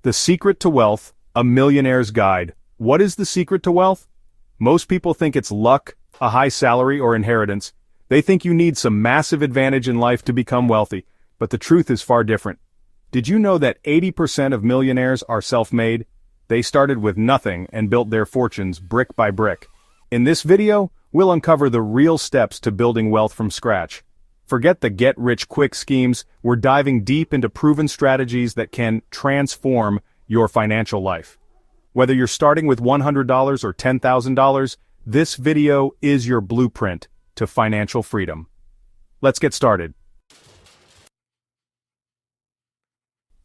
The Secret to Wealth, a Millionaire's Guide. What is the secret to wealth? Most people think it's luck, a high salary, or inheritance. They think you need some massive advantage in life to become wealthy, but the truth is far different. Did you know that 80% of millionaires are self-made? They started with nothing and built their fortunes brick by brick. In this video, we'll uncover the real steps to building wealth from scratch. Forget the get-rich-quick schemes, we're diving deep into proven strategies that can transform your financial life. Whether you're starting with $100 or $10,000, this video is your blueprint to financial freedom. Let's get started.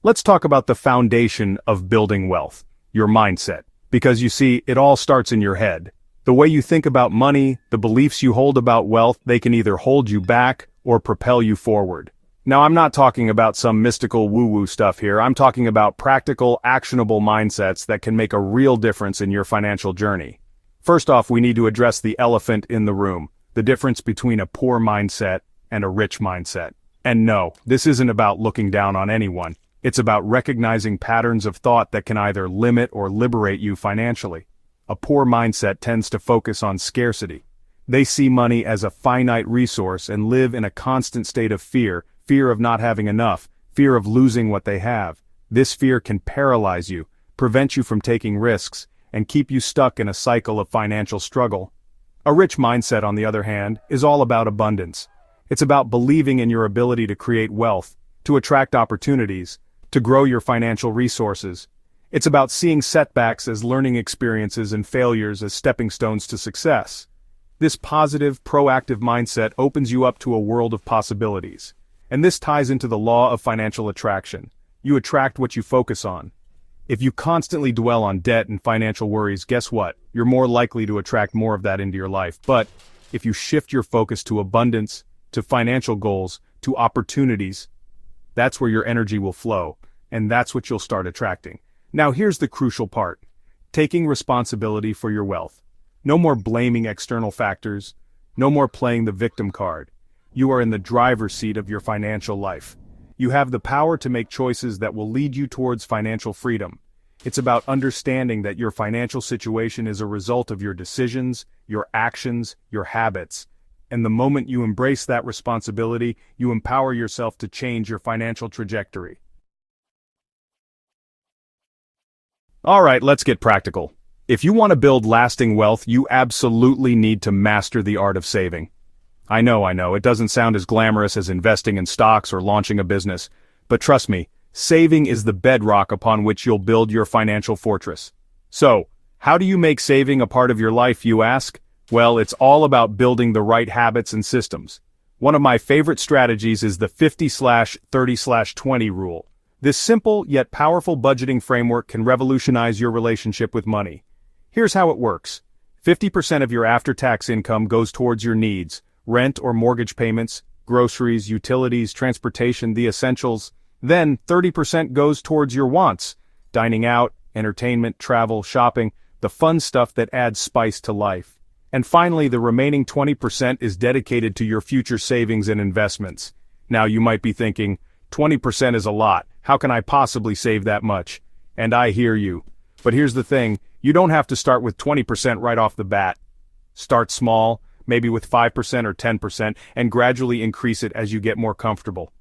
Let's talk about the foundation of building wealth, your mindset. Because you see, it all starts in your head. The way you think about money, the beliefs you hold about wealth, they can either hold you back or propel you forward. Now, I'm not talking about some mystical woo-woo stuff here. I'm talking about practical, actionable mindsets that can make a real difference in your financial journey. First off, we need to address the elephant in the room, the difference between a poor mindset and a rich mindset. And no, this isn't about looking down on anyone. It's about recognizing patterns of thought that can either limit or liberate you financially. A poor mindset tends to focus on scarcity. They see money as a finite resource and live in a constant state of fear of not having enough, fear of losing what they have. This fear can paralyze you, prevent you from taking risks, and keep you stuck in a cycle of financial struggle. A rich mindset, on the other hand, is all about abundance. It's about believing in your ability to create wealth, to attract opportunities, to grow your financial resources. It's about seeing setbacks as learning experiences and failures as stepping stones to success. This positive, proactive mindset opens you up to a world of possibilities. And this ties into the law of financial attraction. You attract what you focus on. If you constantly dwell on debt and financial worries, guess what? You're more likely to attract more of that into your life. But if you shift your focus to abundance, to financial goals, to opportunities, that's where your energy will flow, and that's what you'll start attracting. Now here's the crucial part. Taking responsibility for your wealth. No more blaming external factors. No more playing the victim card. You are in the driver's seat of your financial life. You have the power to make choices that will lead you towards financial freedom. It's about understanding that your financial situation is a result of your decisions, your actions, your habits. And the moment you embrace that responsibility, you empower yourself to change your financial trajectory. All right, let's get practical. If you want to build lasting wealth, you absolutely need to master the art of saving. I know, it doesn't sound as glamorous as investing in stocks or launching a business, but trust me, saving is the bedrock upon which you'll build your financial fortress. So, how do you make saving a part of your life, you ask? Well, it's all about building the right habits and systems. One of my favorite strategies is the 50/30/20 rule. This simple yet powerful budgeting framework can revolutionize your relationship with money. Here's how it works. 50% of your after-tax income goes towards your needs, rent or mortgage payments, groceries, utilities, transportation, the essentials. Then 30% goes towards your wants, dining out, entertainment, travel, shopping, the fun stuff that adds spice to life. And finally, the remaining 20% is dedicated to your future savings and investments. Now you might be thinking, 20% is a lot. How can I possibly save that much? And I hear you. But here's the thing, you don't have to start with 20% right off the bat. Start small, maybe with 5% or 10%, and gradually increase it as you get more comfortable.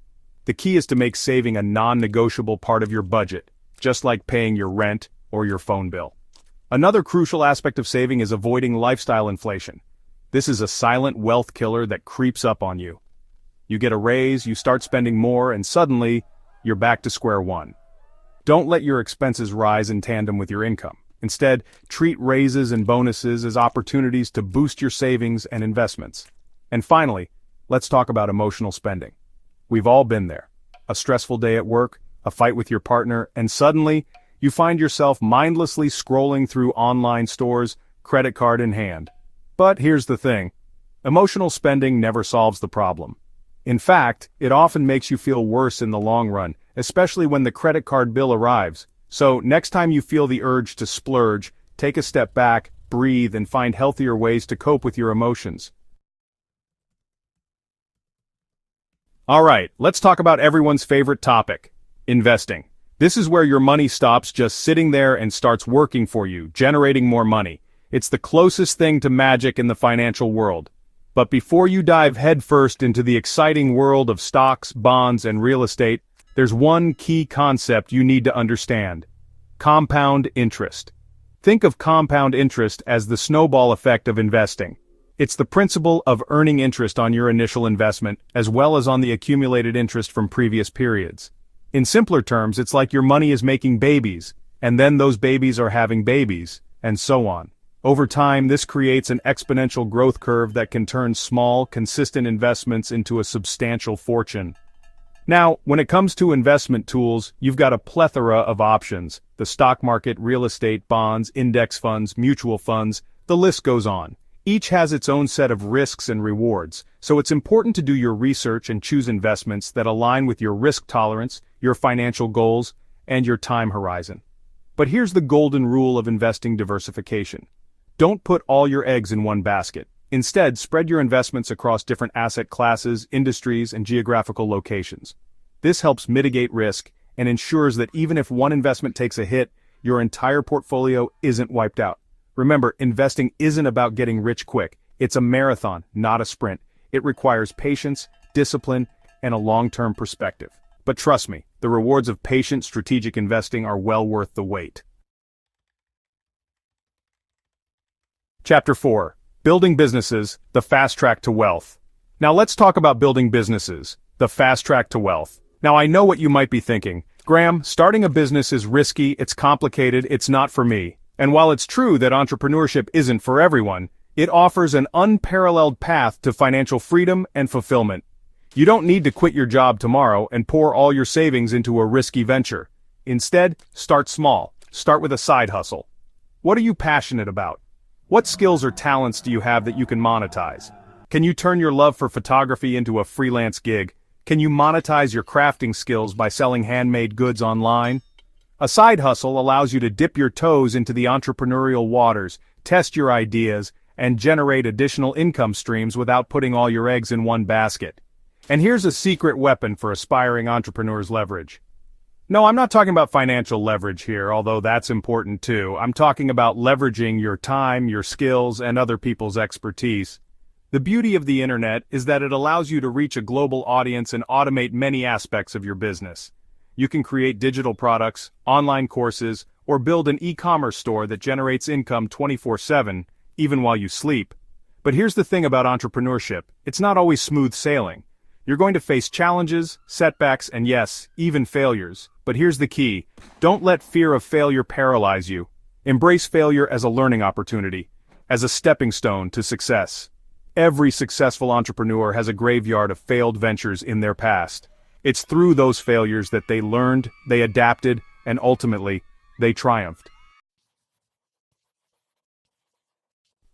The key is to make saving a non-negotiable part of your budget, just like paying your rent or your phone bill. Another crucial aspect of saving is avoiding lifestyle inflation. This is a silent wealth killer that creeps up on you. You get a raise, you start spending more, and suddenly, you're back to square one. Don't let your expenses rise in tandem with your income. Instead, treat raises and bonuses as opportunities to boost your savings and investments. And finally, let's talk about emotional spending. We've all been there. A stressful day at work, a fight with your partner, and suddenly, you find yourself mindlessly scrolling through online stores, credit card in hand. But here's the thing. Emotional spending never solves the problem. In fact, it often makes you feel worse in the long run, especially when the credit card bill arrives. So, next time you feel the urge to splurge, take a step back, breathe, and find healthier ways to cope with your emotions. Alright, let's talk about everyone's favorite topic, investing. This is where your money stops just sitting there and starts working for you, generating more money. It's the closest thing to magic in the financial world. But before you dive headfirst into the exciting world of stocks, bonds, and real estate, there's one key concept you need to understand: compound interest. Think of compound interest as the snowball effect of investing. It's the principle of earning interest on your initial investment, as well as on the accumulated interest from previous periods. In simpler terms, it's like your money is making babies, and then those babies are having babies, and so on. Over time, this creates an exponential growth curve that can turn small, consistent investments into a substantial fortune. Now, when it comes to investment tools, you've got a plethora of options: the stock market, real estate, bonds, index funds, mutual funds, the list goes on. Each has its own set of risks and rewards, so it's important to do your research and choose investments that align with your risk tolerance, your financial goals, and your time horizon. But here's the golden rule of investing diversification. Don't put all your eggs in one basket. Instead, spread your investments across different asset classes, industries, and geographical locations. This helps mitigate risk and ensures that even if one investment takes a hit, your entire portfolio isn't wiped out. Remember, investing isn't about getting rich quick. It's a marathon, not a sprint. It requires patience, discipline, and a long-term perspective. But trust me, the rewards of patient, strategic investing are well worth the wait. Chapter 4. Building Businesses, the Fast Track to Wealth. Now let's talk about building businesses, the fast track to wealth. Now I know what you might be thinking. Graham, starting a business is risky, it's complicated, it's not for me. And while it's true that entrepreneurship isn't for everyone, it offers an unparalleled path to financial freedom and fulfillment. You don't need to quit your job tomorrow and pour all your savings into a risky venture. Instead, start small. Start with a side hustle. What are you passionate about? What skills or talents do you have that you can monetize? Can you turn your love for photography into a freelance gig? Can you monetize your crafting skills by selling handmade goods online? A side hustle allows you to dip your toes into the entrepreneurial waters, test your ideas, and generate additional income streams without putting all your eggs in one basket. And here's a secret weapon for aspiring entrepreneurs: leverage. No, I'm not talking about financial leverage here, although that's important too. I'm talking about leveraging your time, your skills, and other people's expertise. The beauty of the internet is that it allows you to reach a global audience and automate many aspects of your business. You can create digital products, online courses, or build an e-commerce store that generates income 24/7, even while you sleep. But here's the thing about entrepreneurship: it's not always smooth sailing. You're going to face challenges, setbacks, and yes, even failures. But here's the key: don't let fear of failure paralyze you. Embrace failure as a learning opportunity, as a stepping stone to success. Every successful entrepreneur has a graveyard of failed ventures in their past. It's through those failures that they learned, they adapted, and ultimately, they triumphed.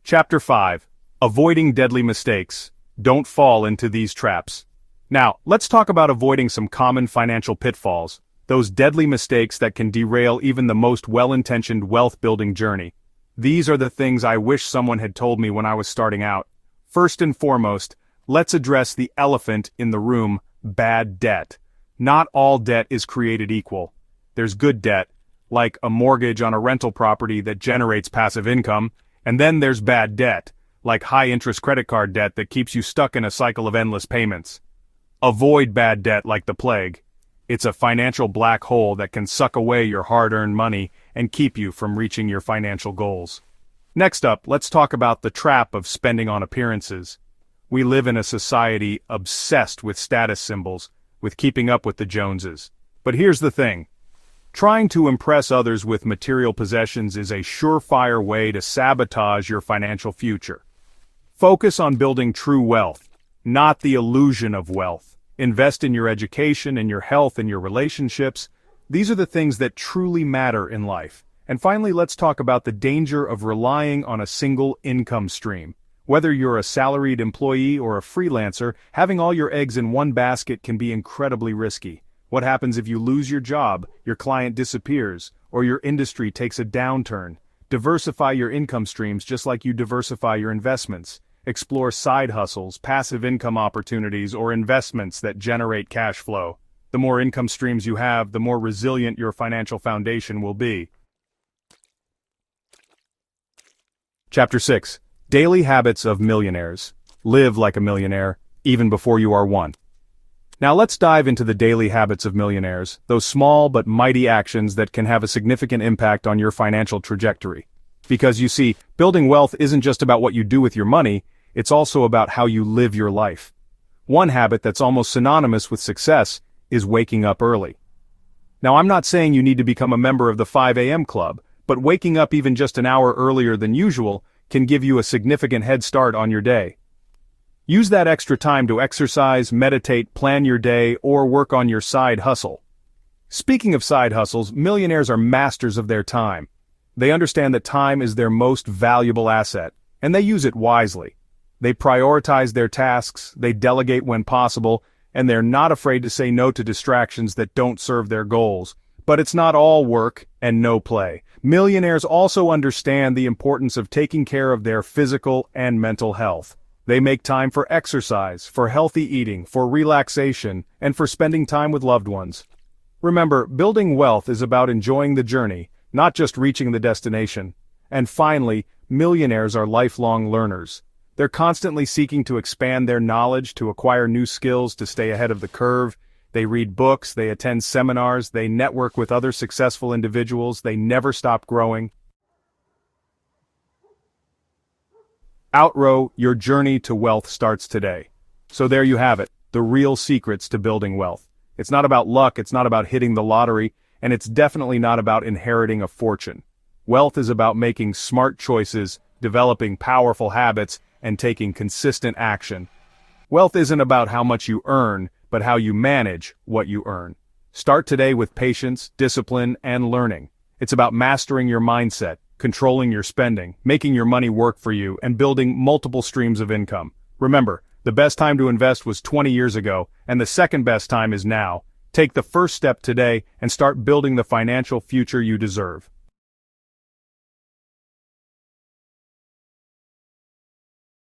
Chapter 5. Avoiding Deadly Mistakes. Don't fall into these traps. Now, let's talk about avoiding some common financial pitfalls, those deadly mistakes that can derail even the most well-intentioned wealth-building journey. These are the things I wish someone had told me when I was starting out. First and foremost, let's address the elephant in the room: bad debt. Not all debt is created equal. There's good debt, like a mortgage on a rental property that generates passive income, and then there's bad debt, like high-interest credit card debt that keeps you stuck in a cycle of endless payments. Avoid bad debt like the plague. It's a financial black hole that can suck away your hard-earned money and keep you from reaching your financial goals. Next up, let's talk about the trap of spending on appearances. We live in a society obsessed with status symbols, with keeping up with the Joneses. But here's the thing: trying to impress others with material possessions is a surefire way to sabotage your financial future. Focus on building true wealth, not the illusion of wealth. Invest in your education, in your health, in your relationships. These are the things that truly matter in life. And finally, let's talk about the danger of relying on a single income stream. Whether you're a salaried employee or a freelancer, having all your eggs in one basket can be incredibly risky. What happens if you lose your job, your client disappears, or your industry takes a downturn? Diversify your income streams just like you diversify your investments. Explore side hustles, passive income opportunities, or investments that generate cash flow. The more income streams you have, the more resilient your financial foundation will be. Chapter 6. Daily Habits of Millionaires. Live like a millionaire, even before you are one. Now let's dive into the daily habits of millionaires, those small but mighty actions that can have a significant impact on your financial trajectory. Because you see, building wealth isn't just about what you do with your money, it's also about how you live your life. One habit that's almost synonymous with success is waking up early. Now I'm not saying you need to become a member of the 5 a.m. club, but waking up even just an hour earlier than usual can give you a significant head start on your day. Use that extra time to exercise, meditate, plan your day, or work on your side hustle. Speaking of side hustles, millionaires are masters of their time. They understand that time is their most valuable asset, and they use it wisely. They prioritize their tasks, they delegate when possible, and they're not afraid to say no to distractions that don't serve their goals. But it's not all work and no play. Millionaires also understand the importance of taking care of their physical and mental health. They make time for exercise, for healthy eating, for relaxation, and for spending time with loved ones. Remember, building wealth is about enjoying the journey, not just reaching the destination. And finally, millionaires are lifelong learners. They're constantly seeking to expand their knowledge, to acquire new skills, to stay ahead of the curve. They read books, they attend seminars, they network with other successful individuals, they never stop growing. Outrow, your journey to wealth starts today. So there you have it, the real secrets to building wealth. It's not about luck, it's not about hitting the lottery, and it's definitely not about inheriting a fortune. Wealth is about making smart choices, developing powerful habits, and taking consistent action. Wealth isn't about how much you earn, but how you manage what you earn. Start today with patience, discipline, and learning. It's about mastering your mindset, controlling your spending, making your money work for you, and building multiple streams of income. Remember, the best time to invest was 20 years ago, and the second best time is now. Take the first step today and start building the financial future you deserve.